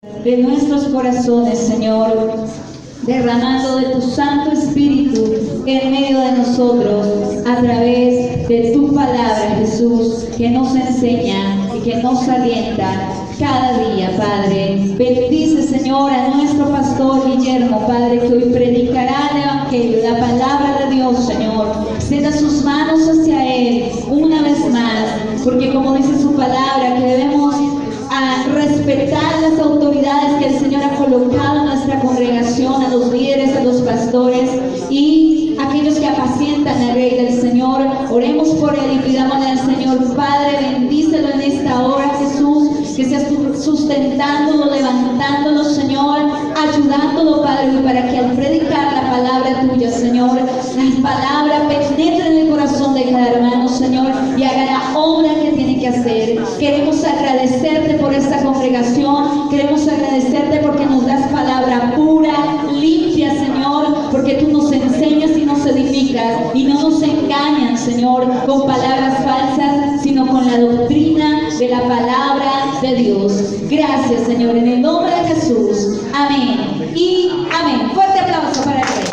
de nuestros corazones, Señor, derramando de tu Santo Espíritu en medio de nosotros a través de tu palabra, Jesús, que nos enseña y que nos alienta cada día, Padre. Bendice, Señor, a nuestro pastor Guillermo, Padre, que hoy predicará el Evangelio, la palabra de Dios, Señor. Extienda sus manos hacia Él una vez más, porque como dice su palabra, que debemos respetar las autoridades que el Señor ha colocado en nuestra congregación, a los líderes, a los pastores y aquellos que apacientan al Rey del Señor. Oremos por Él y pidámosle al Señor, Padre, bendícelo en esta hora, Jesús, que seas sustentándolo, levantándolo, Señor, ayudándolo, Padre, para que al predicar la palabra tuya, Señor, la palabra penetre en el corazón de cada hermano, Señor, y haga la obra que tiene que hacer. Queremos agradecerte por esta congregación, queremos agradecerte porque nos das palabra pura, limpia, Señor, porque tú nos enseñas y nos edificas y no nos engañan, Señor, con palabras falsas, sino con la doctrina de la palabra de Dios. Gracias, Señor, en el nombre de Jesús. Amén y amén. Fuerte aplauso para el Rey.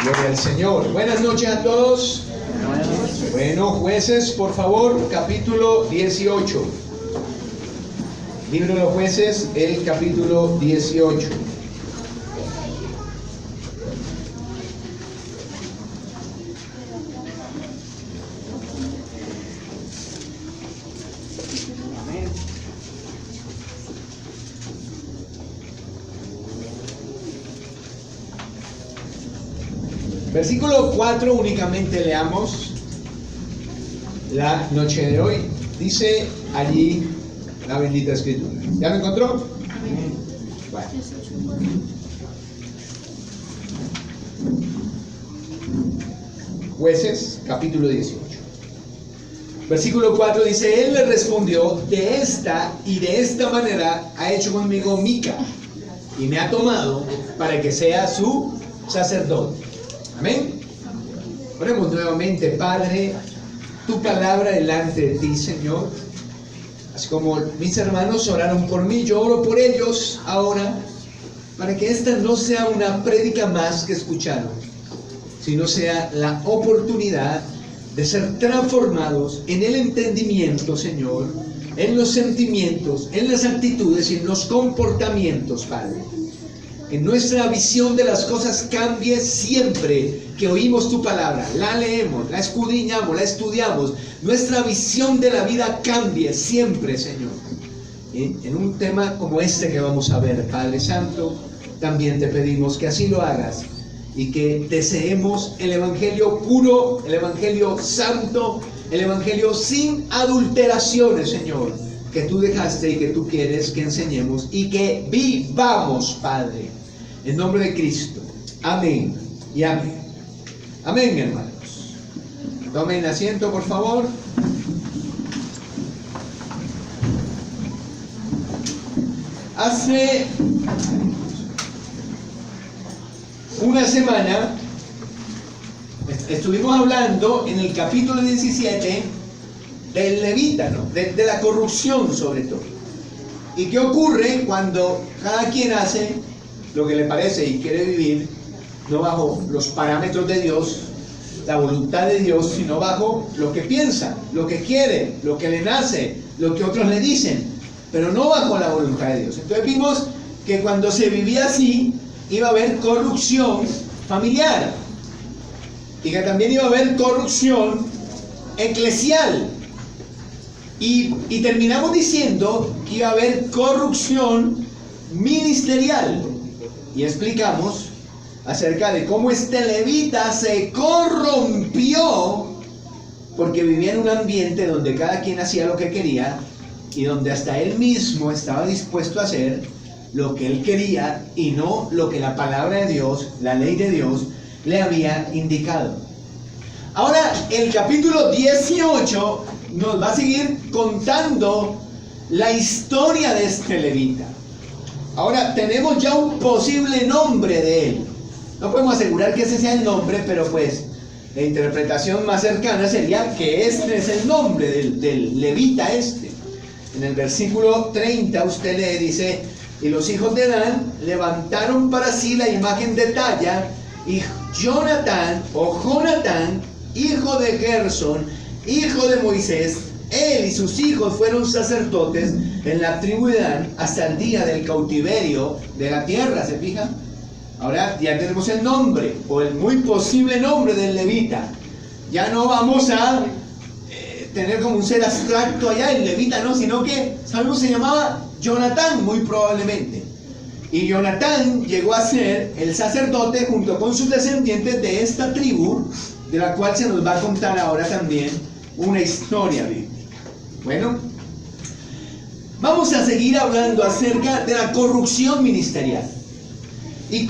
Gloria al Señor. Buenas noches a todos. Bueno, Jueces, por favor, capítulo 18. Libro de los Jueces, el capítulo 18. Versículo 4 únicamente leamos la noche de hoy. Dice allí la bendita escritura. ¿Ya lo encontró? Bueno. Jueces, capítulo 18. Versículo 4 dice: Él le respondió: de esta y de esta manera ha hecho conmigo Mica, y me ha tomado para que sea su sacerdote. Amén. Oremos nuevamente. Padre, tu palabra delante de ti, Señor. Así como mis hermanos oraron por mí, yo oro por ellos ahora, para que esta no sea una prédica más que escucharon, sino sea la oportunidad de ser transformados en el entendimiento, Señor, en los sentimientos, en las actitudes y en los comportamientos, Padre. Que nuestra visión de las cosas cambie siempre que oímos tu palabra, la leemos, la escudriñamos, la estudiamos. Nuestra visión de la vida cambie siempre, Señor. En un tema como este que vamos a ver, Padre Santo, también te pedimos que así lo hagas y que deseemos el Evangelio puro, el Evangelio santo, el Evangelio sin adulteraciones, Señor, que tú dejaste y que tú quieres que enseñemos y que vivamos, Padre. En nombre de Cristo. Amén y amén. Amén, hermanos. Tomen asiento, por favor. Hace una semana estuvimos hablando en el capítulo 17 del levita, ¿no? de la corrupción sobre todo. ¿Y qué ocurre cuando cada quien hace lo que le parece y quiere vivir no bajo los parámetros de Dios, la voluntad de Dios, sino bajo lo que piensa, lo que quiere, lo que le nace, lo que otros le dicen, pero no bajo la voluntad de Dios? Entonces vimos que cuando se vivía así iba a haber corrupción familiar y que también iba a haber corrupción eclesial y terminamos diciendo que iba a haber corrupción ministerial. Y explicamos acerca de cómo este levita se corrompió porque vivía en un ambiente donde cada quien hacía lo que quería y donde hasta él mismo estaba dispuesto a hacer lo que él quería y no lo que la palabra de Dios, la ley de Dios, le había indicado. Ahora, el capítulo 18 nos va a seguir contando la historia de este levita. Ahora, tenemos ya un posible nombre de él. No podemos asegurar que ese sea el nombre, pero pues La interpretación más cercana sería que este es el nombre del levita este. En el versículo 30 usted le dice: y los hijos de Dan levantaron para sí la imagen de talla, y Jonatán, hijo de Gersón, hijo de Moisés, él y sus hijos fueron sacerdotes en la tribu de Dan hasta el día del cautiverio de la tierra. ¿Se fijan? Ahora ya tenemos el nombre, o el muy posible nombre del levita. Ya no vamos a tener como un ser abstracto allá, el levita no, sino que sabemos se llamaba Jonatán, muy probablemente. Y Jonatán llegó a ser el sacerdote junto con sus descendientes de esta tribu, de la cual se nos va a contar ahora también una historia bíblica. Bueno, vamos a seguir hablando acerca de la corrupción ministerial. Y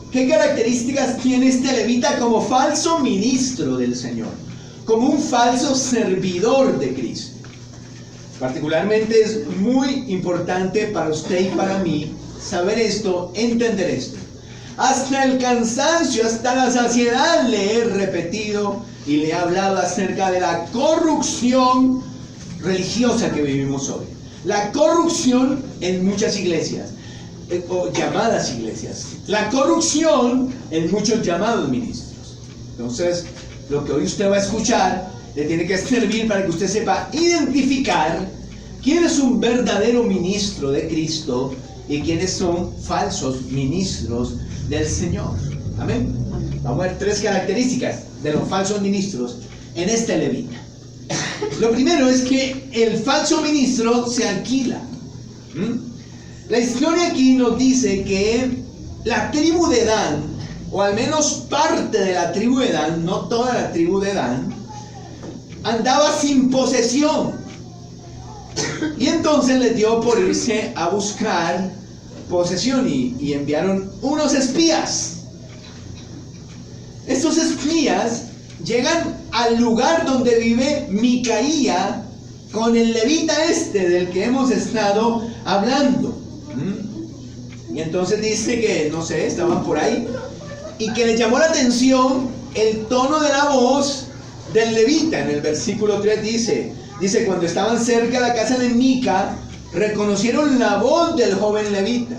qué características tiene este levita como falso ministro del Señor, como un falso servidor de Cristo. Particularmente es muy importante para usted y para mí saber esto, entender esto. Hasta el cansancio, hasta la saciedad le he repetido y le he hablado acerca de la corrupción religiosa que vivimos hoy. La corrupción en muchas iglesias, o llamadas iglesias. La corrupción en muchos llamados ministros. Entonces, lo que hoy usted va a escuchar le tiene que servir para que usted sepa identificar quién es un verdadero ministro de Cristo y quiénes son falsos ministros del Señor. Amén. Vamos a ver 3 características de los falsos ministros en este levita. Lo primero es que el falso ministro se alquila. La historia aquí nos dice que la tribu de Dan, o al menos parte de la tribu de Dan, no toda la tribu de Dan, andaba sin posesión. Y entonces les dio por irse a buscar posesión y enviaron unos espías. Estos espías llegan al lugar donde vive Micaía con el levita este del que hemos estado hablando. Y entonces dice que, no sé, estaban por ahí y que les llamó la atención el tono de la voz del levita. En el versículo 3 dice cuando estaban cerca de la casa de Mica, reconocieron la voz del joven levita.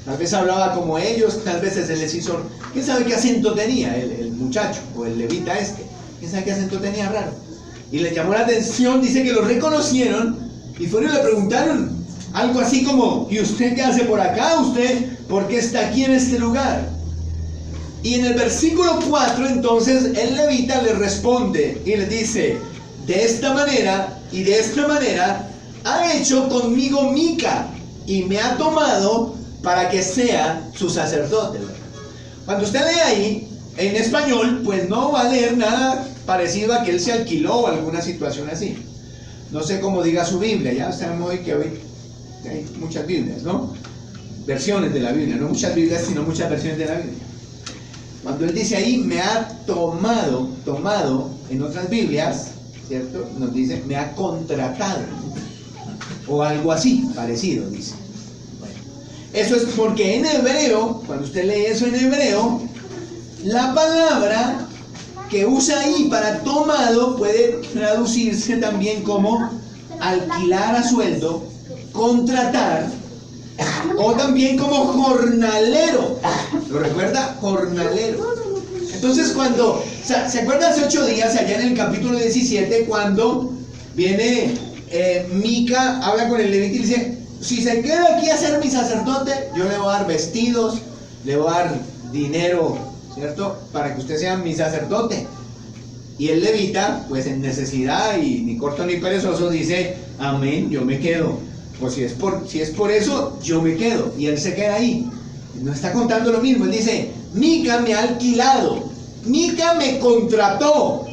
Tal vez hablaba como ellos, tal vez se les hizo... ¿Quién sabe qué acento tenía el muchacho o el levita este? ¿Quién sabe qué acento tenía raro? Y les llamó la atención, dice que lo reconocieron y fueron y le preguntaron algo así como: ¿y usted qué hace por acá? ¿Usted por qué está aquí en este lugar? Y en el versículo 4 entonces el levita le responde y le dice: de esta manera y de esta manera ha hecho conmigo Mica y me ha tomado para que sea su sacerdote. Cuando usted lee ahí en español, pues no va a leer nada parecido a que él se alquiló o alguna situación así. No sé cómo diga su Biblia, ya sabemos hoy que hoy hay muchas Biblias, ¿no? Versiones de la Biblia, no muchas Biblias, sino muchas versiones de la Biblia. Cuando él dice ahí, me ha tomado, en otras Biblias, ¿cierto? Nos dice, me ha contratado, o algo así, parecido, dice. Bueno, eso es porque en hebreo, cuando usted lee eso en hebreo, la palabra que usa ahí para tomado puede traducirse también como alquilar a sueldo, contratar, o también como jornalero. ¿Lo recuerda? Jornalero. Entonces cuando, ¿se acuerdan hace 8 días allá en el capítulo 17 cuando viene Mica, habla con el levita y dice: si se queda aquí a ser mi sacerdote, yo le voy a dar vestidos, le voy a dar dinero, ¿cierto? Para que usted sea mi sacerdote. Y el levita, pues en necesidad y ni corto ni perezoso, dice: amén, yo me quedo. Pues si es por eso, yo me quedo. Y él se queda ahí. No está contando lo mismo. Él dice: Mica me ha alquilado, Mica me contrató,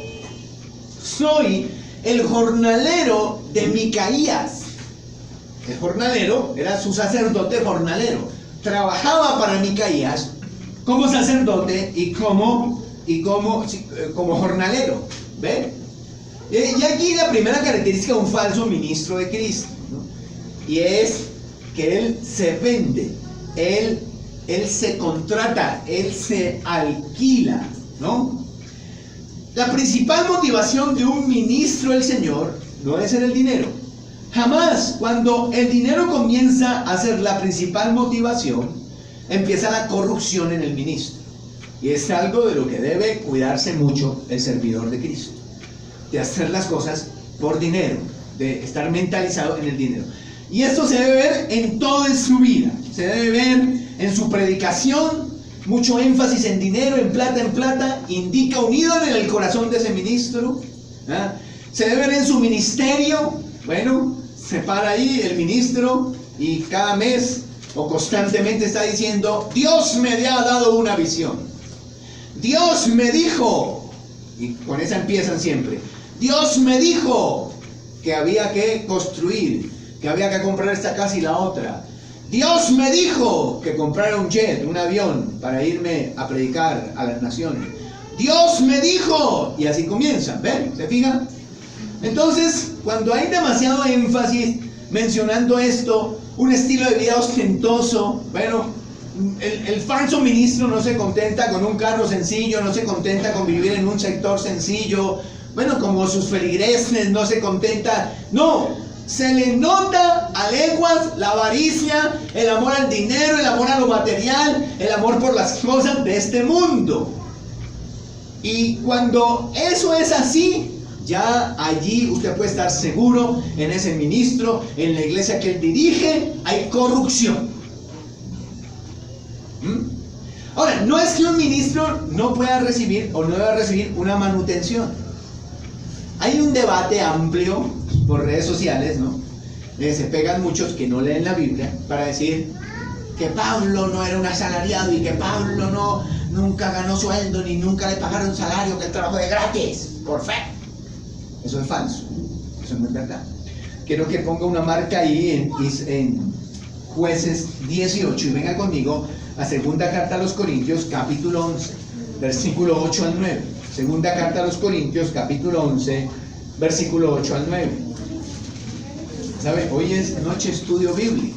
soy el jornalero de Micaías. El jornalero era su sacerdote jornalero. Trabajaba para Micaías como sacerdote y como jornalero. ¿Ve? Y aquí la primera característica de un falso ministro de Cristo, ¿no? Y es que él se vende, él se contrata, él se alquila, ¿no? La principal motivación de un ministro del Señor no es en el dinero. Jamás, cuando el dinero comienza a ser la principal motivación, empieza la corrupción en el ministro. Y es algo de lo que debe cuidarse mucho el servidor de Cristo, de hacer las cosas por dinero, de estar mentalizado en el dinero. Y esto se debe ver en toda su vida, se debe ver en su predicación, mucho énfasis en dinero, en plata, indica un ídolo en el corazón de ese ministro. Se debe ver en su ministerio, bueno, se para ahí el ministro y cada mes o constantemente está diciendo: Dios me ha dado una visión, Dios me dijo, y con esa empiezan siempre: Dios me dijo que había que construir, que había que comprar esta casa y la otra. Dios me dijo que comprara un jet, un avión, para irme a predicar a las naciones. Dios me dijo, y así comienza, ¿ven? ¿Se fijan? Entonces, cuando hay demasiado énfasis mencionando esto, un estilo de vida ostentoso, bueno, el falso ministro no se contenta con un carro sencillo, no se contenta con vivir en un sector sencillo, bueno, como sus feligreses, no se contenta, no. Se le nota a leguas la avaricia, el amor al dinero, el amor a lo material, el amor por las cosas de este mundo. Y cuando eso es así, ya allí usted puede estar seguro, en ese ministro, en la iglesia que él dirige, hay corrupción. Ahora, no es que un ministro no pueda recibir o no deba recibir una manutención. Hay un debate amplio por redes sociales, ¿no? Se pegan muchos que no leen la Biblia para decir que Pablo no era un asalariado y que Pablo nunca ganó sueldo ni nunca le pagaron salario, que él trabajó de gratis, por fe. Eso es falso, eso no es verdad. Quiero que ponga una marca ahí en Jueces 18 y venga conmigo a segunda carta a los Corintios, capítulo 11, versículo 8 al 9. Segunda carta a los Corintios, capítulo 11, versículo 8 al 9. ¿Sabe? Hoy es noche estudio bíblico.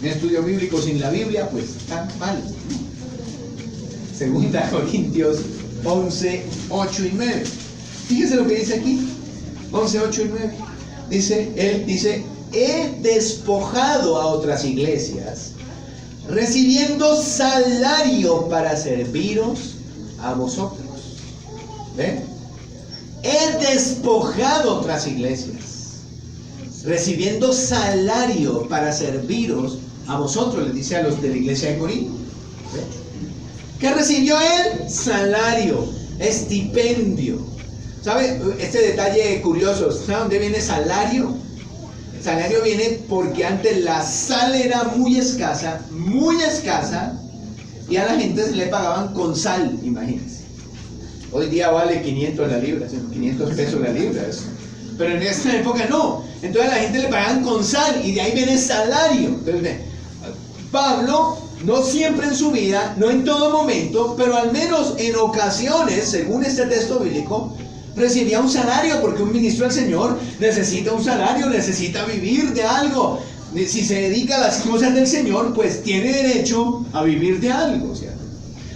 Un estudio bíblico sin la Biblia, pues está mal. Segunda Corintios 11, 8 y 9. Fíjese lo que dice aquí. 11, 8 y 9. Él dice: he despojado a otras iglesias, recibiendo salario para serviros a vosotros. ¿Ven? He despojado otras iglesias, recibiendo salario para serviros a vosotros, les dice a los de la iglesia de Corinto. ¿Ven? ¿Qué recibió él? Salario, estipendio. ¿Sabe? Este detalle curioso, ¿sabe dónde viene salario? Salario viene porque antes la sal era muy escasa, y a la gente se le pagaban con sal, imagínense. Hoy día vale 500 la libra, 500 pesos la libra, eso. Pero en esta época no. Entonces a la gente le pagaban con sal y de ahí viene salario. Entonces, Pablo, no siempre en su vida, no en todo momento, pero al menos en ocasiones, según este texto bíblico, recibía un salario, porque un ministro del Señor necesita un salario, necesita vivir de algo. Si se dedica a las cosas del Señor, pues tiene derecho a vivir de algo, ¿cierto?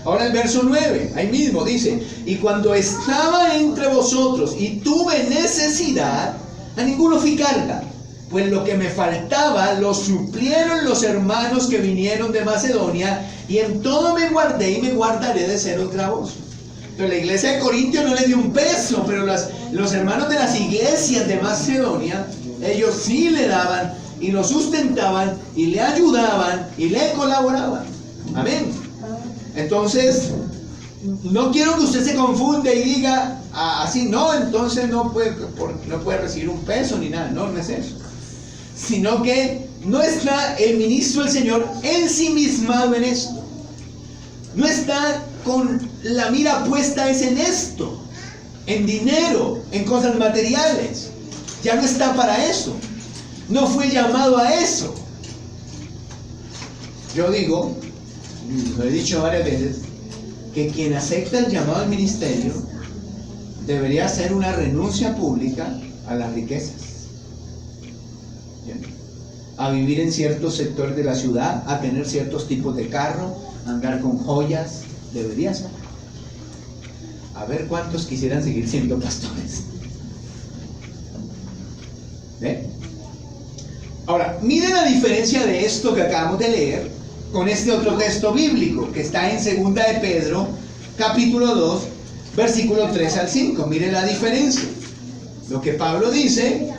Ahora el verso 9, ahí mismo dice: y cuando estaba entre vosotros y tuve necesidad, a ninguno fui carga, pues lo que me faltaba lo suplieron los hermanos que vinieron de Macedonia, y en todo me guardé y me guardaré de seros gravosos. Pero la iglesia de Corintio no le dio un peso, pero los hermanos de las iglesias de Macedonia, ellos sí le daban y lo sustentaban y le ayudaban y le colaboraban. Amén. Entonces, no quiero que usted se confunda y diga así: no, entonces no puede recibir un peso ni nada. No, no es eso. Sino que no está el ministro del Señor ensimismado en esto. No está con la mira puesta en esto, en dinero, en cosas materiales. Ya no está para eso. No fue llamado a eso. Yo digo, lo he dicho varias veces, que quien acepta el llamado al ministerio debería hacer una renuncia pública a las riquezas. ¿Bien? A vivir en ciertos sectores de la ciudad, a tener ciertos tipos de carro, a andar con joyas, debería ser. A ver cuántos quisieran seguir siendo pastores. ¿Ve? Ahora, miren la diferencia de esto que acabamos de leer con este otro texto bíblico que está en 2 de Pedro, capítulo 2, versículo 3 al 5. Miren la diferencia. Lo que Pablo dice,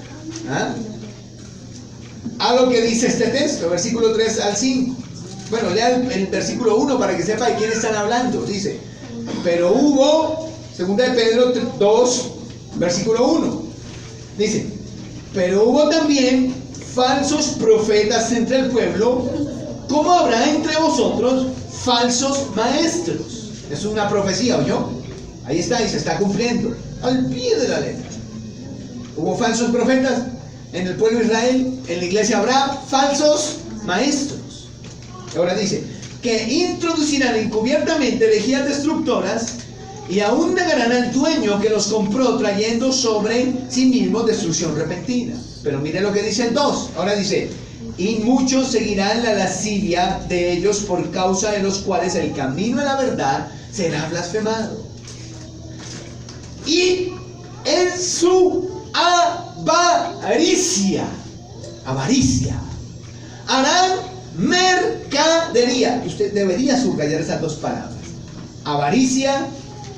a lo que dice este texto, versículo 3 al 5. Bueno, lean el versículo 1 para que sepa de quién están hablando. Dice, pero hubo, 2 de Pedro 2, versículo 1. Dice, pero hubo también falsos profetas entre el pueblo, como habrá entre vosotros falsos maestros. Es una profecía, ¿oyó? Ahí está, y se está cumpliendo al pie de la letra. Hubo falsos profetas en el pueblo de Israel, en la iglesia habrá falsos maestros. Ahora dice, que introducirán encubiertamente herejías destructoras y aún negarán al dueño que los compró, trayendo sobre sí mismos destrucción repentina. Pero mire lo que dice el 2. Ahora dice, y muchos seguirán la lascivia de ellos, por causa de los cuales el camino de la verdad será blasfemado. Y en su avaricia harán mercadería. Usted debería subrayar esas dos palabras: avaricia,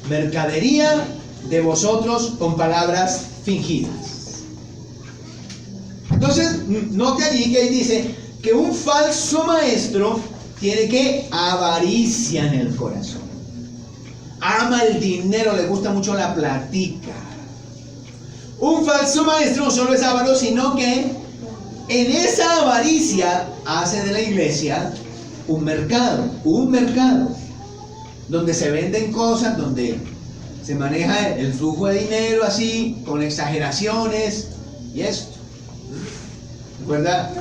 mercadería de vosotros con palabras fingidas. Entonces, note allí que ahí dice que un falso maestro tiene que avaricia en el corazón. Ama el dinero, le gusta mucho la platica. Un falso maestro no solo es avaro, sino que en esa avaricia hace de la iglesia un mercado, donde se venden cosas, donde se maneja el flujo de dinero así, con exageraciones y esto. ¿Recuerda?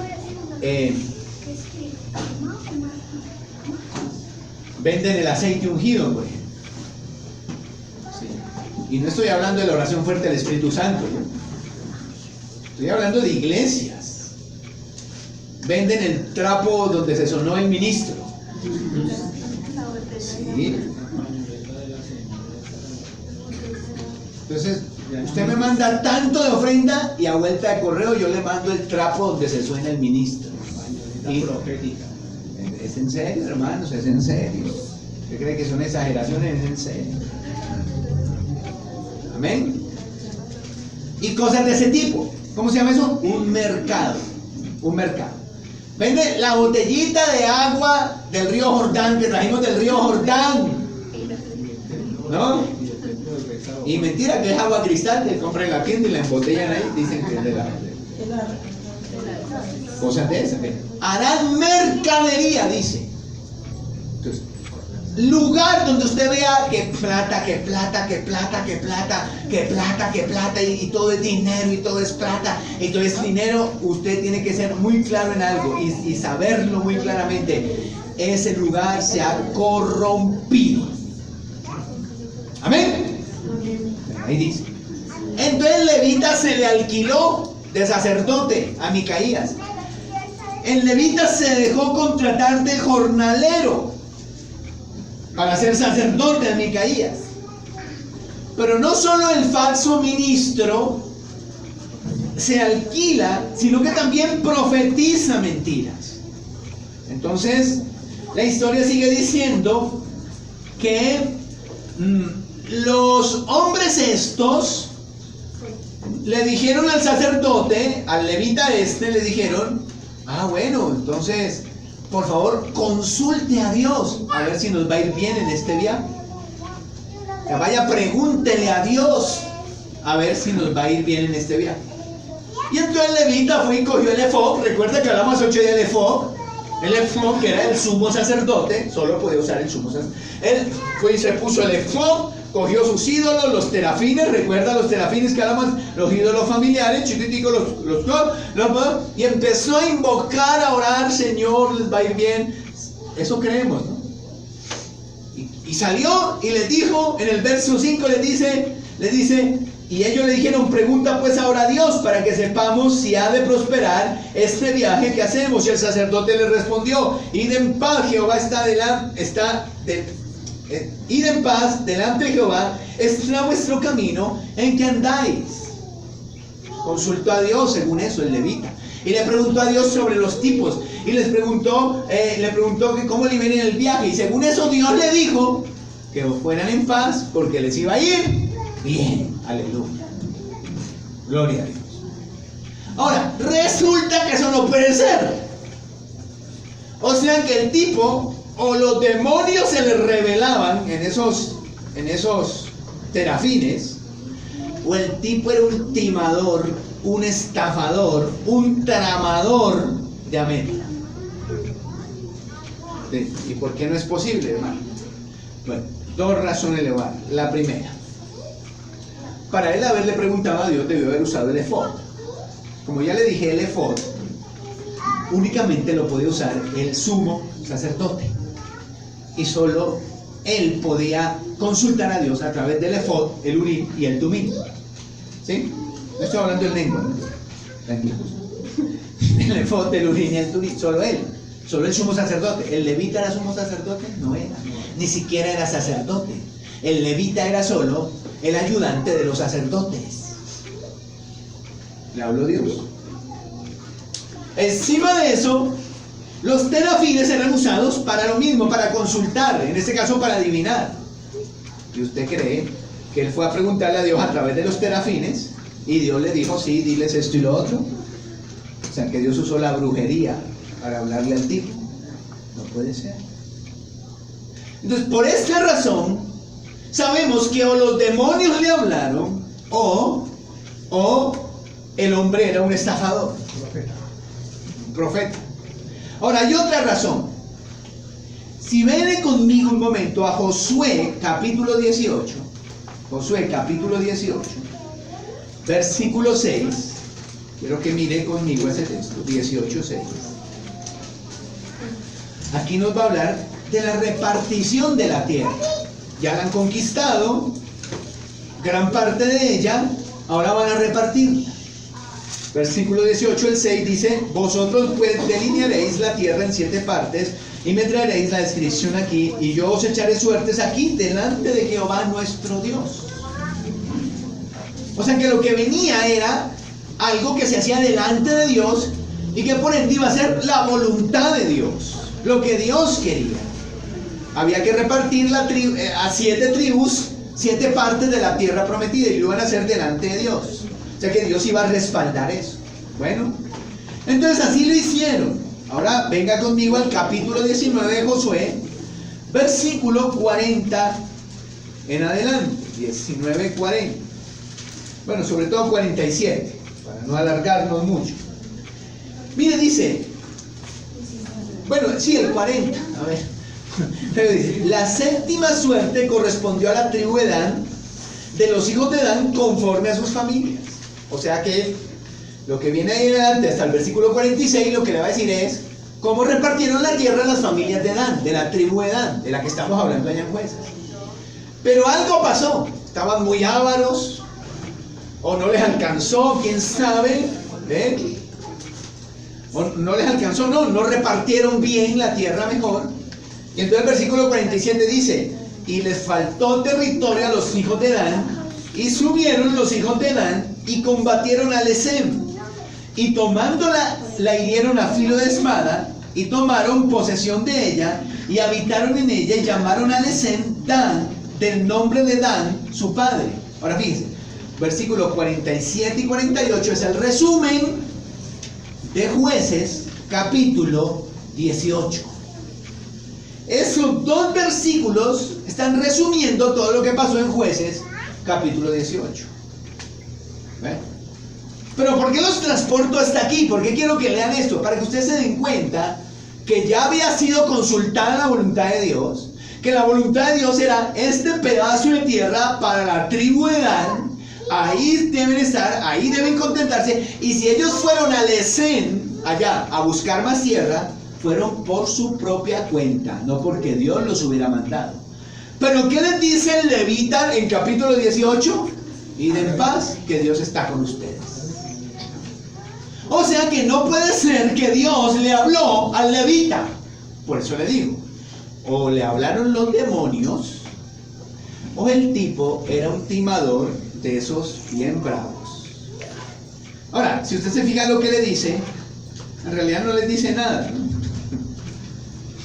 Venden el aceite ungido, por ejemplo. Sí. Y no estoy hablando de la oración fuerte del Espíritu Santo, ¿no? Estoy hablando de iglesias. Venden el trapo donde se sonó el ministro. Sí. Entonces, usted me manda tanto de ofrenda y a vuelta de correo yo le mando el trapo donde se suena el ministro. Y, es en serio, hermanos, es en serio. ¿Usted cree que son exageraciones? Es en serio. Amén. Y cosas de ese tipo. ¿Cómo se llama eso? Un mercado. Vende la botellita de agua del río Jordán, que trajimos del río Jordán, ¿no? Y mentira, que es agua cristal, que compran en la tienda y la embotellan ahí, dicen que es de la... Cosas de esas. Harán mercadería, dice. Entonces, lugar donde usted vea que plata, y todo es dinero, y todo es plata, y todo es dinero, usted tiene que ser muy claro en algo y saberlo muy claramente. Ese lugar se ha corrompido. Amén. Ahí dice. Entonces levita se le alquiló de sacerdote a Micaías. El levita se dejó contratar de jornalero para ser sacerdote a Micaías. Pero no solo el falso ministro se alquila, sino que también profetiza mentiras. Entonces, la historia sigue diciendo que los hombres estos le dijeron al sacerdote, al levita le dijeron: bueno, entonces, por favor, consulte a Dios a ver si nos va a ir bien en este viaje. Que vaya, pregúntele a Dios a ver si nos va a ir bien en este viaje. Y entonces el levita fue y cogió el efod. Recuerda que hablamos 8 días del efod. El efod, que era el sumo sacerdote, solo podía usar el sumo sacerdote. Él fue y se puso el efod, cogió sus ídolos, los terafines. Recuerda los terafines que hablamos, los ídolos familiares, chiquiticos, y empezó a invocar, a orar: Señor, les va a ir bien. Eso creemos, ¿no? Y salió y les dijo, en el verso 5 les dice, y ellos le dijeron: pregunta pues ahora a Dios para que sepamos si ha de prosperar este viaje que hacemos. Y el sacerdote le respondió: id en paz, Jehová está id en paz delante de Jehová, este es vuestro camino en que andáis. Consultó a Dios según eso, el levita. Y le preguntó a Dios sobre los tipos. Y le preguntó que cómo le iba en el viaje. Y según eso Dios le dijo que fueran en paz porque les iba a ir bien. Aleluya. Gloria a Dios. Ahora, resulta que eso no puede ser. O sea que el tipo o los demonios se le revelaban en esos terafines, o el tipo era un timador, un estafador, un tramador de América. ¿Y por qué no es posible, hermano? Bueno, dos razones le van. La primera, para él haberle preguntado a Dios, debió haber usado el efod. Como ya le dije, el efod únicamente lo podía usar el sumo sacerdote. Y solo él podía consultar a Dios a través del efod, el urim y el tumim. ¿Sí? No estoy hablando del lengua, ¿no? Tranquilos. El efod, el urim y el tumim, solo él. Solo el sumo sacerdote. ¿El levita era sumo sacerdote? No era. Ni siquiera era sacerdote. El levita era solo el ayudante de los sacerdotes. Le habló Dios. Encima de eso, los terafines eran usados para lo mismo, para consultar, en este caso para adivinar. ¿Y usted cree que él fue a preguntarle a Dios a través de los terafines y Dios le dijo, sí, diles esto y lo otro? O sea, que Dios usó la brujería para hablarle al tipo. No puede ser. Entonces, por esta razón, sabemos que o los demonios le hablaron o el hombre era un estafador. Profeta. Ahora hay otra razón. Si ven conmigo un momento a Josué capítulo 18, Josué capítulo 18, versículo 6, quiero que mire conmigo ese texto, 18:6. Aquí nos va a hablar de la repartición de la tierra. Ya la han conquistado, gran parte de ella, ahora van a repartirla. Versículo 18, el 6 dice, vosotros pues delinearéis la tierra en 7 partes y me traeréis la descripción aquí y yo os echaré suertes aquí delante de Jehová nuestro Dios. O sea que lo que venía era algo que se hacía delante de Dios y que por ende iba a ser la voluntad de Dios, lo que Dios quería. Había que repartir a 7 tribus, 7 partes de la tierra prometida y lo iban a hacer delante de Dios. O sea que Dios iba a respaldar eso. Bueno, entonces así lo hicieron. Ahora venga conmigo al capítulo 19 de Josué, versículo 40 en adelante. 19:40. Bueno, sobre todo 47, para no alargarnos mucho. Mire, dice, bueno, sí, el 40, a ver. Pero dice, la 7ª suerte correspondió a la tribu de Dan, de los hijos de Dan, conforme a sus familias. O sea que lo que viene ahí adelante hasta el versículo 46 lo que le va a decir es cómo repartieron la tierra las familias de Dan, de la tribu de Dan, de la que estamos hablando allá en Jueces. Pero algo pasó, estaban muy ávaros o no les alcanzó, quién sabe, o no les alcanzó, no repartieron bien la tierra mejor. Y entonces el versículo 47 dice, y les faltó territorio a los hijos de Dan, y subieron los hijos de Dan y combatieron a Lesem, y tomándola la hirieron a filo de espada, y tomaron posesión de ella, y habitaron en ella, y llamaron a Lesem Dan, del nombre de Dan, su padre. Ahora fíjense, versículos 47 y 48 es el resumen de Jueces, capítulo 18. Esos 2 versículos están resumiendo todo lo que pasó en Jueces, capítulo 18. ¿Ven? Pero ¿por qué los transporto hasta aquí? ¿Por qué quiero que lean esto? Para que ustedes se den cuenta que ya había sido consultada la voluntad de Dios, que la voluntad de Dios era este pedazo de tierra para la tribu de Dan, ahí deben estar, ahí deben contentarse, y si ellos fueron a Lesén, allá, a buscar más tierra, fueron por su propia cuenta, no porque Dios los hubiera mandado. Pero ¿qué les dice el levita en capítulo 18? Id en paz, que Dios está con ustedes. O sea que no puede ser que Dios le habló al levita. Por eso le digo, o le hablaron los demonios, o el tipo era un timador de esos bien bravos. Ahora, si usted se fija lo que le dice, en realidad no les dice nada, ¿no?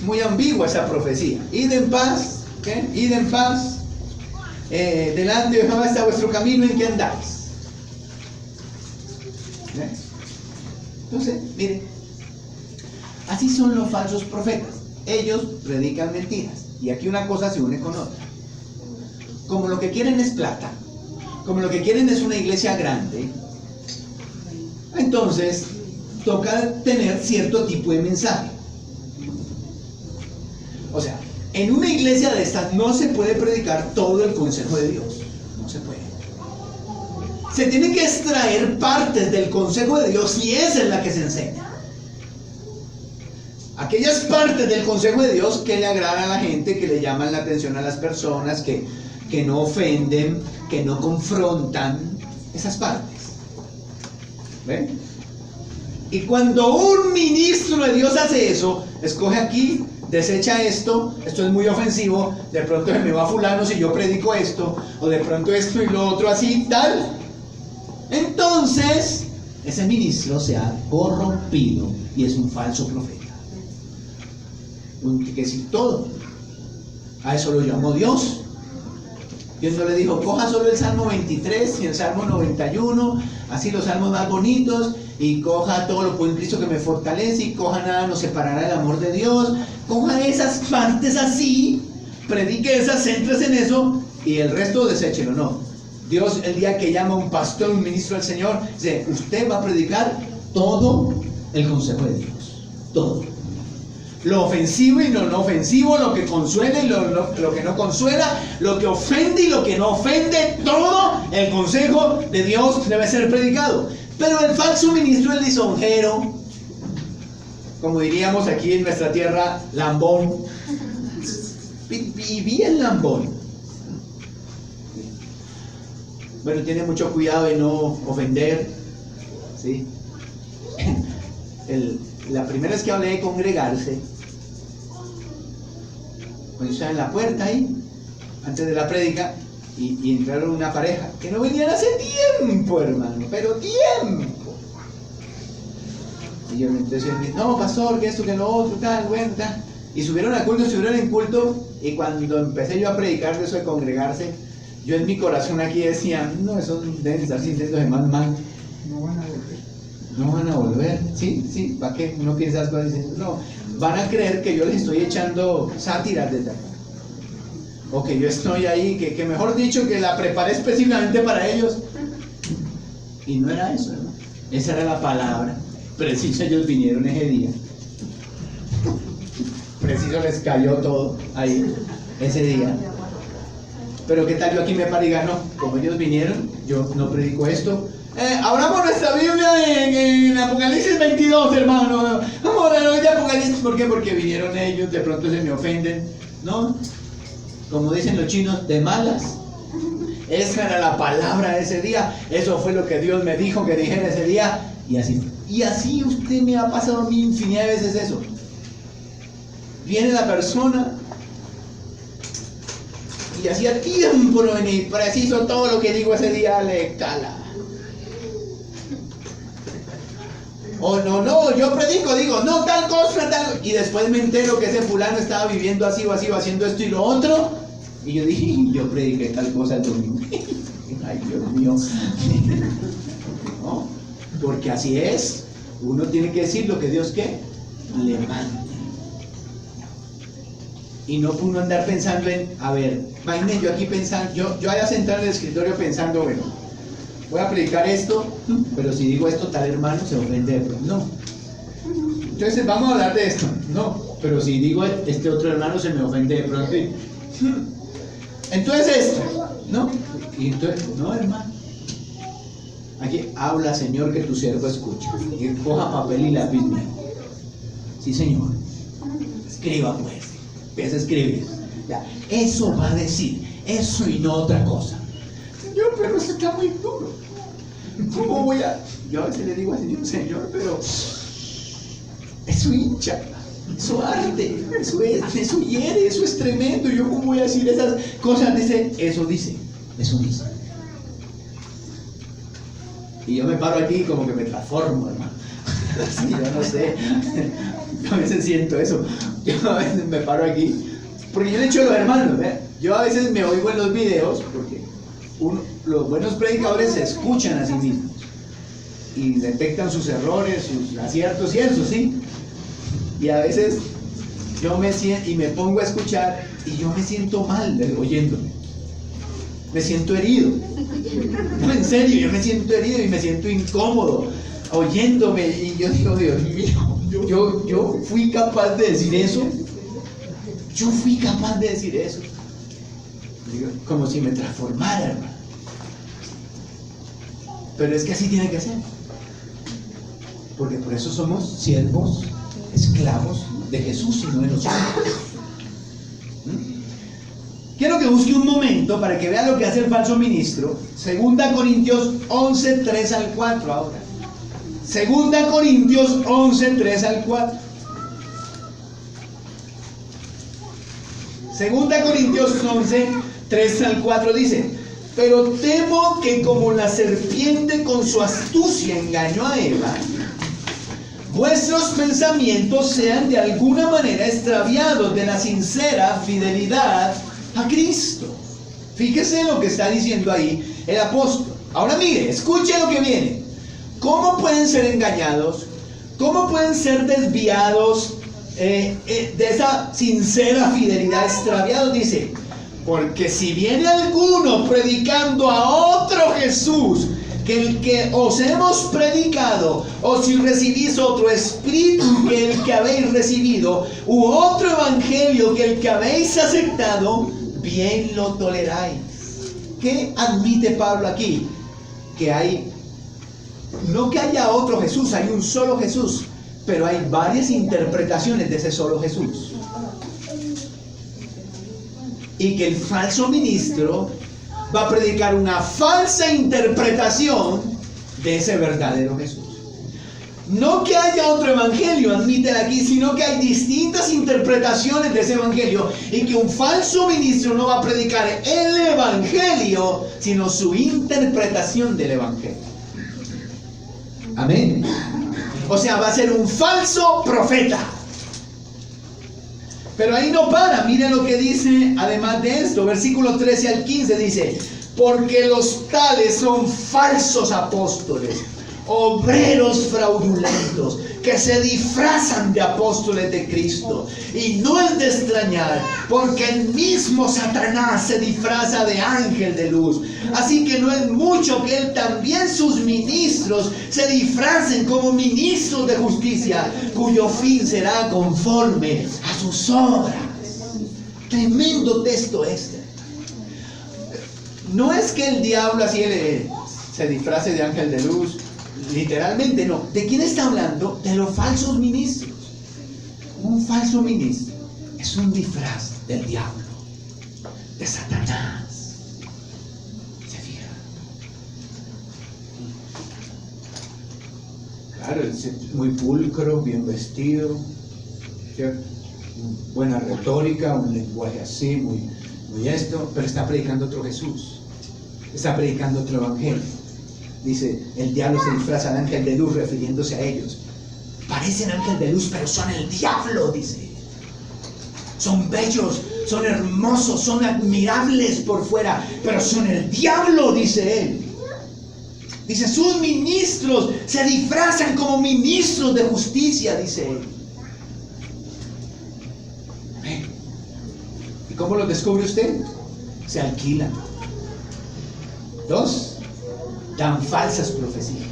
Muy ambigua esa profecía. Id en paz, ¿qué? Id en paz, delante de Jehová está vuestro camino, ¿en qué andáis? ¿Ve? Entonces, miren, así son los falsos profetas. Ellos predican mentiras, y aquí una cosa se une con otra. Como lo que quieren es plata, como lo que quieren es una iglesia grande, entonces toca tener cierto tipo de mensaje. O sea, en una iglesia de estas no se puede predicar todo el consejo de Dios. No se puede. Se tienen que extraer partes del consejo de Dios y esa es la que se enseña. Aquellas partes del consejo de Dios que le agradan a la gente, que le llaman la atención a las personas, que no ofenden, que no confrontan, esas partes. ¿Ven? Y cuando un ministro de Dios hace eso, escoge aquí, desecha esto es muy ofensivo, de pronto se me va fulano si yo predico esto, o de pronto esto y lo otro así, tal. Entonces, ese ministro se ha corrompido y es un falso profeta. Tiene que decir todo. A eso lo llamó Dios. Dios no le dijo, coja solo el Salmo 23 y el Salmo 91, así los salmos más bonitos, y coja todo lo puedo en Cristo que me fortalece, y coja nada nos separará del amor de Dios. Coja esas partes así, predique esas, centres en eso, y el resto deséchelo. No. Dios, el día que llama a un pastor, un ministro del Señor, dice, usted va a predicar todo el consejo de Dios. Todo. Lo ofensivo y lo no ofensivo, lo que consuela y lo que no consuela, lo que ofende y lo que no ofende, todo el consejo de Dios debe ser predicado. Pero el falso ministro, el lisonjero, como diríamos aquí en nuestra tierra, lambón, y bien lambón. Bueno, tiene mucho cuidado de no ofender, ¿sí? La primera vez que hablé de congregarse, cuando estaba en la puerta ahí, antes de la prédica, y entraron una pareja que no venían hace tiempo, hermano, pero tiempo. Y yo entonces, no, pastor, que esto, que lo otro, tal, bueno, tal. Y subieron al culto, subieron en culto, y cuando empecé yo a predicar de eso de congregarse, yo en mi corazón aquí decía, no, eso deben estar sintiéndose más mal. No van a volver. No van a volver, sí, ¿para qué? Uno piensa las cosas diciendo, no, van a creer que yo les estoy echando sátiras desde acá. O que yo estoy ahí, que mejor dicho, que la preparé específicamente para ellos. Y no era eso, ¿no? Esa era la palabra. Preciso ellos vinieron ese día. Preciso les cayó todo ahí, ese día. Pero qué tal yo aquí me paro y gano, como ellos vinieron, yo no predico esto. Abramos nuestra Biblia en Apocalipsis 22, hermano. Vamos a hablar de Apocalipsis. ¿Por qué? Porque vinieron ellos, de pronto se me ofenden. ¿No? Como dicen los chinos, de malas. Esa era la palabra de ese día. Eso fue lo que Dios me dijo que dijera ese día. Y así fue. Y así usted me ha pasado a mí infinidad de veces eso. Viene la persona y hacía tiempo no venir. Preciso todo lo que digo ese día le cala. O no, yo predico, digo, no, tal cosa, tal. Y después me entero que ese fulano estaba viviendo así o así o haciendo esto y lo otro. Y yo dije, yo prediqué tal cosa el domingo. Ay, Dios mío. ¿No? Porque así es. Uno tiene que decir lo que Dios ¿qué? Le manda. Y no uno andar pensando en, a ver, imagínense yo aquí pensando, yo allá sentado en el escritorio pensando, bueno, voy a predicar esto, pero si digo esto tal hermano se ofende. No. Entonces vamos a hablar de esto. No, pero si digo este otro hermano se me ofende de pronto. Entonces esto, ¿no? Y entonces, no, hermano. Aquí habla, Señor, que tu siervo escucha. Y coja papel y lápiz mío. Sí, Señor. Escriba pues. Empieza a escribir. Ya. Eso va a decir. Eso y no otra cosa. Señor, pero eso está muy duro. ¿Cómo voy a...? Yo a veces le digo al Señor, Señor, pero es su hincha. Eso arde, eso hiere, eso es tremendo. Yo cómo voy a decir esas cosas, eso dice. Y yo me paro aquí como que me transformo, hermano. Sí, yo no sé. Yo a veces siento eso. Yo a veces me paro aquí. Porque yo le echo a los hermanos, ¿eh? Yo a veces me oigo en los videos porque los buenos predicadores se escuchan a sí mismos y detectan sus errores, sus aciertos y eso, ¿sí? Y a veces yo me siento y me pongo a escuchar y yo me siento mal oyéndome. Me siento herido. No, en serio, yo me siento herido y me siento incómodo oyéndome. Y yo digo, Dios mío, yo fui capaz de decir eso. Yo fui capaz de decir eso. Digo, como si me transformara, hermano. Pero es que así tiene que ser. Porque por eso somos siervos, esclavos de Jesús y no de nosotros. Quiero que busque un momento para que vea lo que hace el falso ministro. 2 Corintios 11, 3 al 4 ahora. 2 Corintios 11, 3 al 4. 2 Corintios 11, 3 al 4 dice: pero temo que como la serpiente con su astucia engañó a Eva, vuestros pensamientos sean de alguna manera extraviados de la sincera fidelidad a Cristo. Fíjese lo que está diciendo ahí el apóstol. Ahora mire, escuche lo que viene. ¿Cómo pueden ser engañados? ¿Cómo pueden ser desviados de esa sincera fidelidad? Extraviados, dice: porque si viene alguno predicando a otro Jesús que el que os hemos predicado, o si recibís otro espíritu que el que habéis recibido, u otro evangelio que el que habéis aceptado, bien lo toleráis. ¿Qué admite Pablo aquí? Que hay, no que haya otro Jesús, hay un solo Jesús, pero hay varias interpretaciones de ese solo Jesús. Y que el falso ministro va a predicar una falsa interpretación de ese verdadero Jesús. No que haya otro evangelio, admiten aquí, sino que hay distintas interpretaciones de ese evangelio, y que un falso ministro no va a predicar el evangelio, sino su interpretación del evangelio. Amén. O sea, va a ser un falso profeta. Pero ahí no para, miren lo que dice además de esto, versículos 13 al 15 dice: porque los tales son falsos apóstoles, obreros fraudulentos, que se disfrazan de apóstoles de Cristo. Y no es de extrañar, porque el mismo Satanás se disfraza de ángel de luz. Así que no es mucho que él también, sus ministros, se disfracen como ministros de justicia, cuyo fin será conforme a sus obras. Tremendo texto este. No es que el diablo así se disfrace de ángel de luz, literalmente no. ¿De quién está hablando? De los falsos ministros. Un falso ministro es un disfraz del diablo, de Satanás. ¿Se fija? Claro, es muy pulcro, bien vestido, ¿cierto? Buena retórica, un lenguaje así, muy esto, pero está predicando otro Jesús, está predicando otro evangelio. Dice, el diablo se disfraza de ángel de luz, refiriéndose a ellos. Parecen ángel de luz, pero son el diablo, dice. Son bellos, son hermosos, son admirables por fuera, pero son el diablo, dice él. Dice, sus ministros se disfrazan como ministros de justicia, dice él. ¿Y cómo los descubre usted? Se alquilan. 2, dan falsas profecías,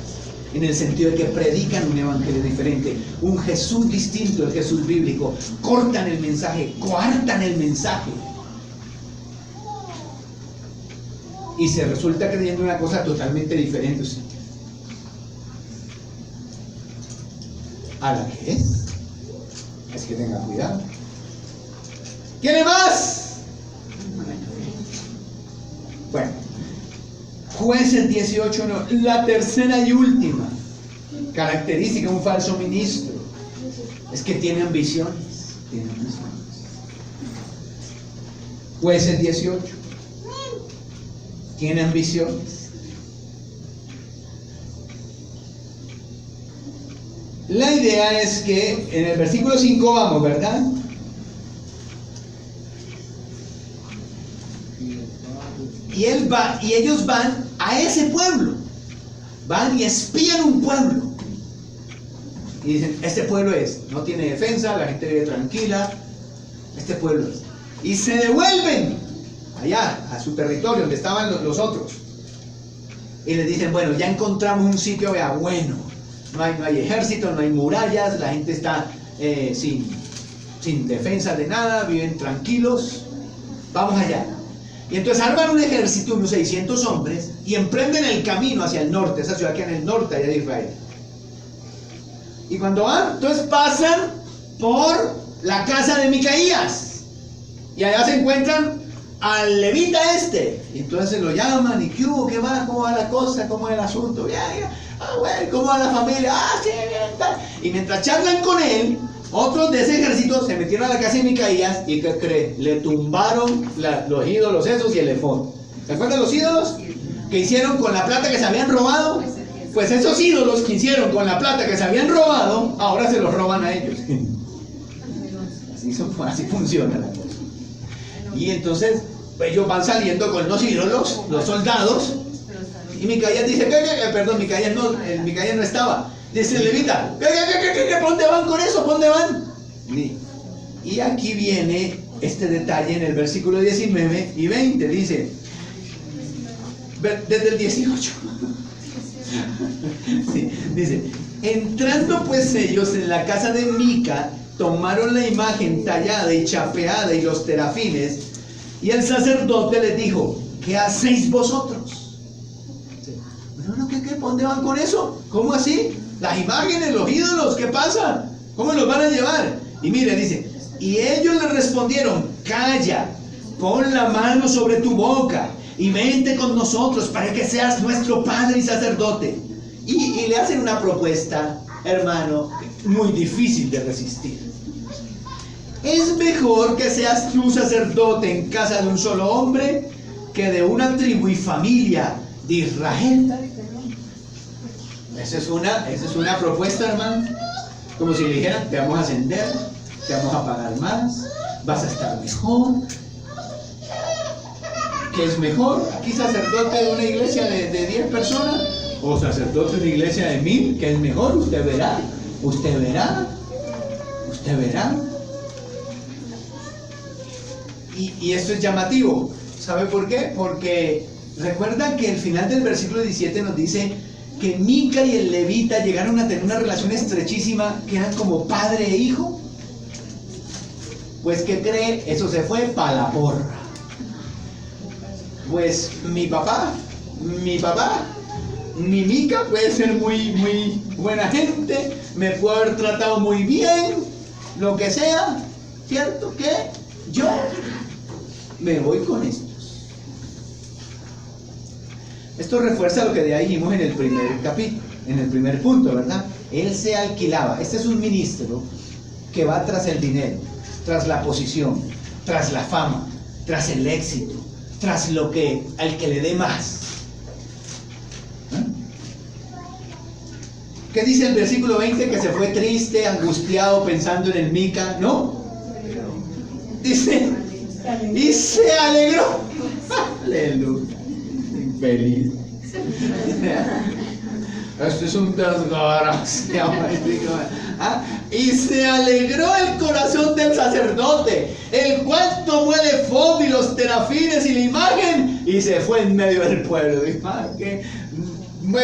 en el sentido de que predican un evangelio diferente, un Jesús distinto al Jesús bíblico, cortan el mensaje, coartan el mensaje, y se resulta creyendo una cosa totalmente diferente a la que es. Es que tenga cuidado. ¿Quiere más? Bueno, Jueces 18:1, la tercera y última característica de un falso ministro Es que tiene ambiciones. Tiene ambiciones. Jueces 18. Tiene ambiciones. La idea es que en el versículo 5 vamos, ¿verdad? Y ellos van a ese pueblo. Van y espían un pueblo. Y dicen, este pueblo no tiene defensa, la gente vive tranquila. Este pueblo es. Y se devuelven allá, a su territorio, donde estaban los otros. Y les dicen, bueno, ya encontramos un sitio, vea, bueno. No hay ejército, no hay murallas, la gente está sin defensa de nada, viven tranquilos. Vamos allá. Y entonces arman un ejército, unos 600 hombres, y emprenden el camino hacia el norte, esa ciudad que en el norte allá de Israel. Y cuando van, entonces pasan por la casa de Micaías. Y allá se encuentran al levita y entonces se lo llaman, y ¿qué hubo? ¿Qué va? ¿Cómo va la cosa? ¿Cómo es el asunto? Ya. Bueno, ¿cómo va la familia? Sí, bien, tal. Y mientras charlan con él, otros de ese ejército se metieron a la casa de Micaías y ¿qué cree? Le tumbaron los ídolos esos y el efod. ¿Se acuerdan los ídolos que hicieron con la plata que se habían robado? Pues esos ídolos que hicieron con la plata que se habían robado, ahora se los roban a ellos. Así funciona la cosa. Y entonces ellos van saliendo con los ídolos, los soldados. Y Micaías dice, perdón, Micaías no estaba. Dice el levita, ¿por dónde van con eso? ¿Por dónde van? Y aquí viene este detalle en el versículo 19 y 20. Dice, desde el 18. Sí, dice, entrando pues ellos en la casa de Mica, tomaron la imagen tallada y chapeada y los terafines, y el sacerdote les dijo, ¿qué hacéis vosotros? No, ¿por dónde van con eso? ¿Cómo así? Las imágenes, los ídolos, ¿qué pasa? ¿Cómo los van a llevar? Y mire, dice, y ellos le respondieron, calla, pon la mano sobre tu boca y vente con nosotros para que seas nuestro padre y sacerdote. Y le hacen una propuesta, hermano, muy difícil de resistir. Es mejor que seas tú sacerdote en casa de un solo hombre que de una tribu y familia de Israel. Esa es una propuesta, hermano. Como si le dijeran, te vamos a ascender, te vamos a pagar más, vas a estar mejor. ¿Qué es mejor? ¿Aquí sacerdote de una iglesia de 10 personas? ¿O sacerdote de una iglesia de 1000? ¿Qué es mejor? Usted verá. Usted verá. Usted verá. Y esto es llamativo. ¿Sabe por qué? Porque recuerdan que el final del versículo 17 nos dice que Mica y el levita llegaron a tener una relación estrechísima, que eran como padre e hijo. Pues ¿qué cree? Eso se fue para la porra. Pues mi papá, mi Mica puede ser muy buena gente, me puede haber tratado muy bien, lo que sea, ¿cierto? Que yo me voy con estos. Esto refuerza lo que ya dijimos en el primer capítulo, en el primer punto, ¿verdad? Él se alquilaba. Este es un ministro que va tras el dinero, tras la posición, tras la fama, tras el éxito, tras al que le dé más. ¿Qué dice el versículo 20? Que se fue triste, angustiado, pensando en el Mica, ¿no? Dice, y se alegró. Aleluya. Feliz. Esto es un desgracia. Y se alegró el corazón del sacerdote, el cual tomó el efod y los terafines y la imagen y se fue en medio del pueblo. Dijo, que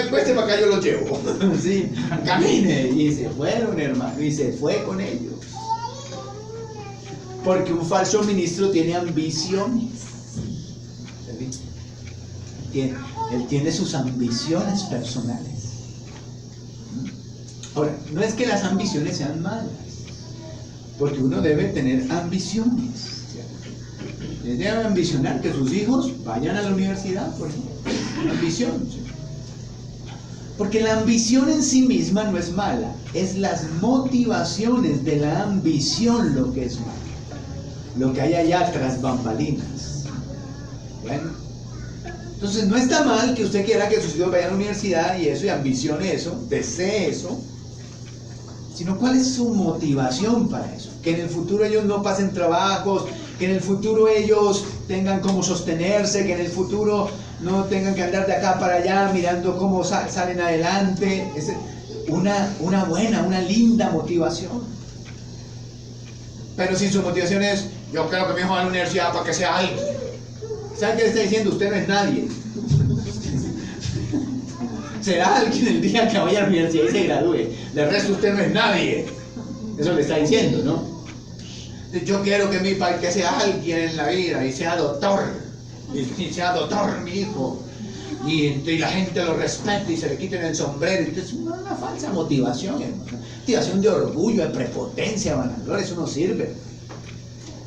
cueste para acá, yo lo llevo. Sí, camine. Y se fueron, hermano, y se fue con ellos. Porque un falso ministro tiene ambiciones. Él tiene sus ambiciones personales. Ahora, no es que las ambiciones sean malas, porque uno debe tener ambiciones. Debe ambicionar que sus hijos vayan a la universidad, por ejemplo. Una ambición. Porque la ambición en sí misma no es mala, es las motivaciones de la ambición lo que es malo. Lo que hay allá tras bambalinas. Bueno, entonces no está mal que usted quiera que sus hijos vayan a la universidad y eso, y ambicione eso, desee eso, sino cuál es su motivación para eso. Que en el futuro ellos no pasen trabajos, que en el futuro ellos tengan cómo sostenerse, que en el futuro no tengan que andar de acá para allá mirando cómo salen adelante. Es una buena, una linda motivación. Pero si su motivación es, yo quiero que mi hijo vaya a la universidad para que sea alguien. ¿Sabe qué le está diciendo? Usted no es nadie. Será alguien el día que vaya a la universidad y se gradúe. De resto usted no es nadie. Eso le está diciendo, ¿no? Yo quiero que mi padre que sea alguien en la vida y sea doctor. Y sea doctor mi hijo. Y la gente lo respete y se le quiten el sombrero. Entonces, una falsa motivación, hermano. Motivación de orgullo, de prepotencia, vanagloria, eso no sirve.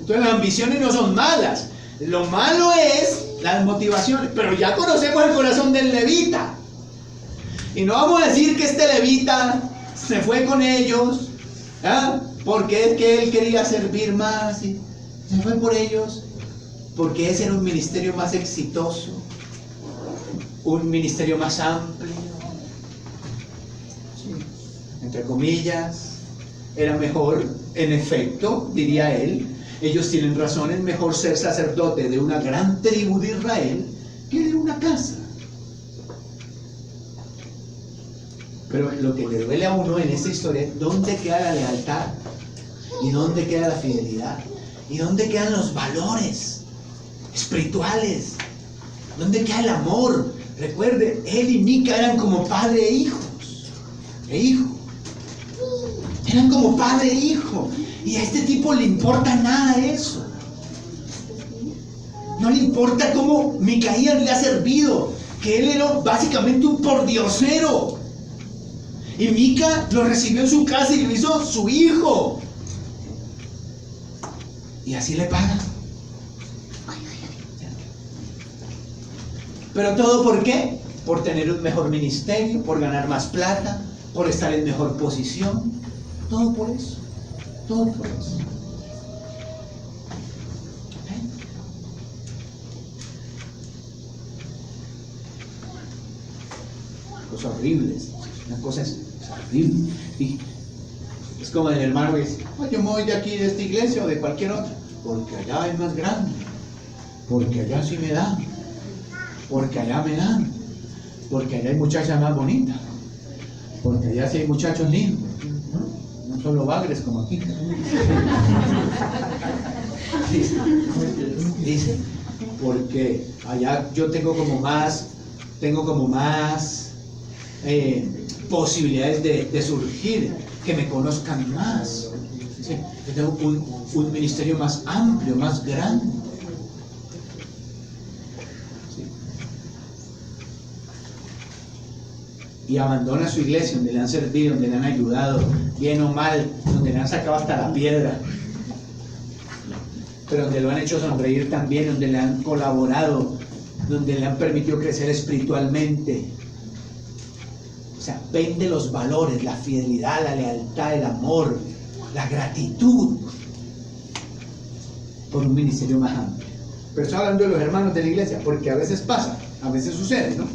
Entonces las ambiciones no son malas. Lo malo es las motivaciones. Pero ya conocemos el corazón del levita. Y no vamos a decir que este levita se fue con ellos, ¿ah? Porque es que él quería servir más y se fue por ellos, porque ese era un ministerio más exitoso, un ministerio más amplio, sí, entre comillas, era mejor, en efecto, diría él, ellos tienen razón, es mejor ser sacerdote de una gran tribu de Israel que de una casa. Pero lo que le duele a uno en esta historia es dónde queda la lealtad, y dónde queda la fidelidad, y dónde quedan los valores espirituales, dónde queda el amor. Recuerde, él y Mica eran como padre e hijos, eran como padre e hijo, y a este tipo le importa nada eso. No le importa cómo Micaías le ha servido, que él era básicamente un pordiosero. Y Mica lo recibió en su casa y lo hizo su hijo. Y así le paga. Pero todo ¿por qué? Por tener un mejor ministerio, por ganar más plata, por estar en mejor posición. Todo por eso. Todo por eso. Cosas horribles. Una cosa es horrible. Y es como el hermano que dice, yo me voy de aquí de esta iglesia o de cualquier otra, porque allá es más grande, porque allá sí me dan, porque allá me dan, porque allá hay muchachas más bonitas, porque allá sí hay muchachos lindos, no solo bagres como aquí. Dice, porque allá yo tengo como más posibilidades de surgir, que me conozcan más. ¿Sí? Yo tengo un ministerio más amplio, más grande. ¿Sí? Y abandona su iglesia, donde le han servido, donde le han ayudado, bien o mal, donde le han sacado hasta la piedra, pero donde lo han hecho sonreír también, donde le han colaborado, donde le han permitido crecer espiritualmente. O sea, vende los valores, la fidelidad, la lealtad, el amor, la gratitud por un ministerio más amplio. Pero estoy hablando de los hermanos de la iglesia, porque a veces pasa, a veces sucede, ¿no?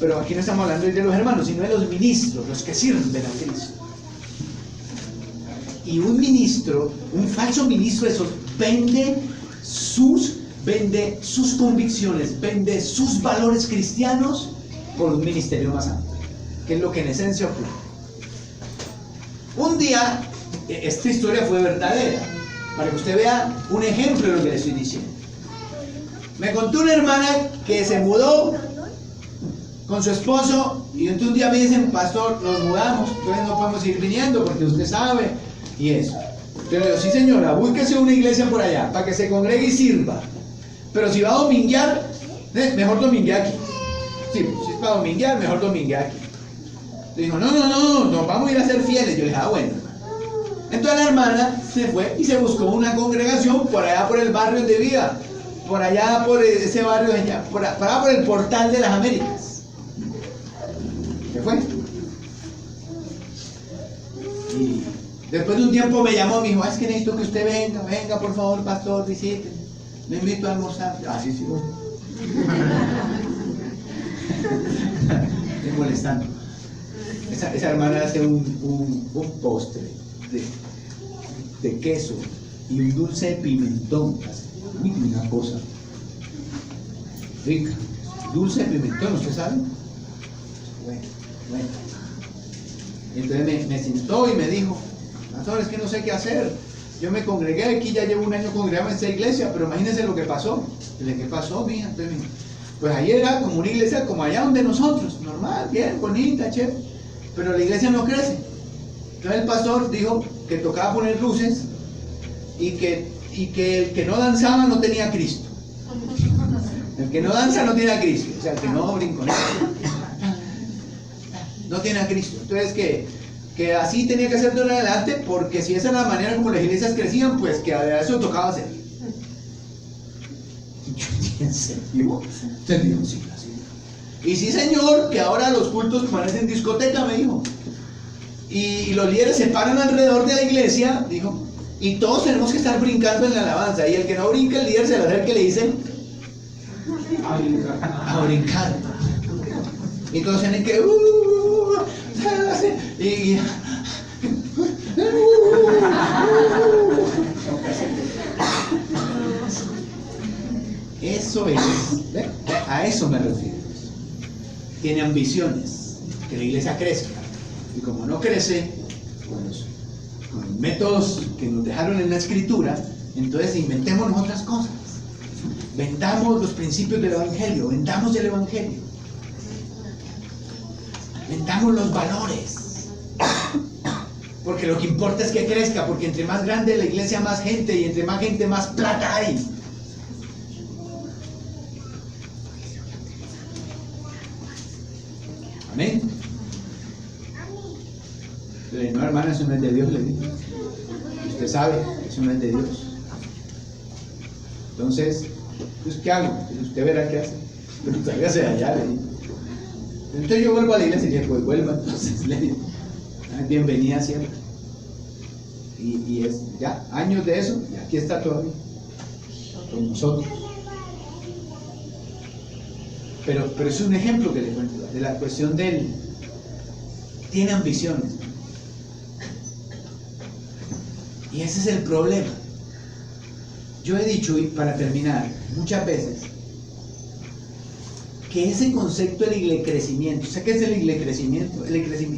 Pero aquí no estamos hablando de los hermanos, sino de los ministros, los que sirven a Cristo. Y un ministro, un falso ministro, eso vende sus convicciones, vende sus valores cristianos por un ministerio más amplio, que es lo que en esencia ocurre. Un día, esta historia fue verdadera, para que usted vea un ejemplo de lo que le estoy diciendo. Me contó una hermana que se mudó con su esposo y entonces un día me dicen, pastor, nos mudamos, entonces no podemos seguir viniendo porque usted sabe, y eso. Yo le digo, sí señora, búsquese una iglesia por allá para que se congregue y sirva, pero si va a dominguear, mejor dominguear aquí. Sí, si es para dominguear, mejor dominguear aquí. Le dijo, no, vamos a ir a ser fieles. Yo le dije, bueno. Entonces la hermana se fue y se buscó una congregación por allá por el barrio donde vivía, por allá por ese barrio de allá, por allá por el Portal de las Américas. fue. Y después de un tiempo me llamó, me dijo, es que necesito que usted venga por favor, pastor, visite. Me invito a almorzar. Ah, sí, bueno. Estoy molestando. Esa hermana hace un postre de queso y un dulce de pimentón. Uy, una cosa rica. Dulce de pimentón, ¿usted sabe? Bueno. Entonces me sentó y me dijo, pastor, es que no sé qué hacer. Yo me congregué aquí, ya llevo un año congregado en esta iglesia, pero imagínense lo que pasó. ¿Qué pasó, mija? Entonces, pues ahí era como una iglesia como allá donde nosotros, normal, bien, bonita, chévere, pero la iglesia no crece. Entonces el pastor dijo que tocaba poner luces y que el que no danzaba no tenía a Cristo. El que no danza no tiene a Cristo, o sea, el que no brinconea no tiene a Cristo. Entonces que así tenía que hacer de ahora en adelante, porque si esa era la manera como las iglesias crecían, pues que a eso tocaba hacer. ¿En serio? ¿Usted dijo? Sí, así. Y sí, señor, que ahora los cultos parecen discoteca, me dijo. Y los líderes se paran alrededor de la iglesia, dijo, y todos tenemos que estar brincando en la alabanza. Y el que no brinca, el líder se le acerca y le dice, a brincar. Y todos tienen que, eso es, ¿ve? A eso me refiero. Tiene ambiciones, que la iglesia crezca. Y como no crece con métodos que nos dejaron en la escritura, entonces inventémonos otras cosas. Vendamos los principios del evangelio, vendamos el evangelio, vendamos los valores, porque lo que importa es que crezca, porque entre más grande la iglesia, más gente, y entre más gente, más plata hay. Amén. No, hermana, eso no es de Dios, le digo. Usted sabe, eso no es de Dios. Entonces, pues, ¿qué hago? Usted verá qué hace. Pero sálgase de allá, le digo. Entonces yo vuelvo a la iglesia y le digo, pues vuelva. Entonces le digo, bienvenida siempre. Y es ya años de eso, y aquí está todavía con nosotros. Pero es un ejemplo que le cuento de la cuestión del tiene ambiciones. Y ese es el problema. Yo he dicho, y para terminar, muchas veces, que ese concepto del iglecrecimiento, ¿sabes qué es el iglecrecimiento? El crecimiento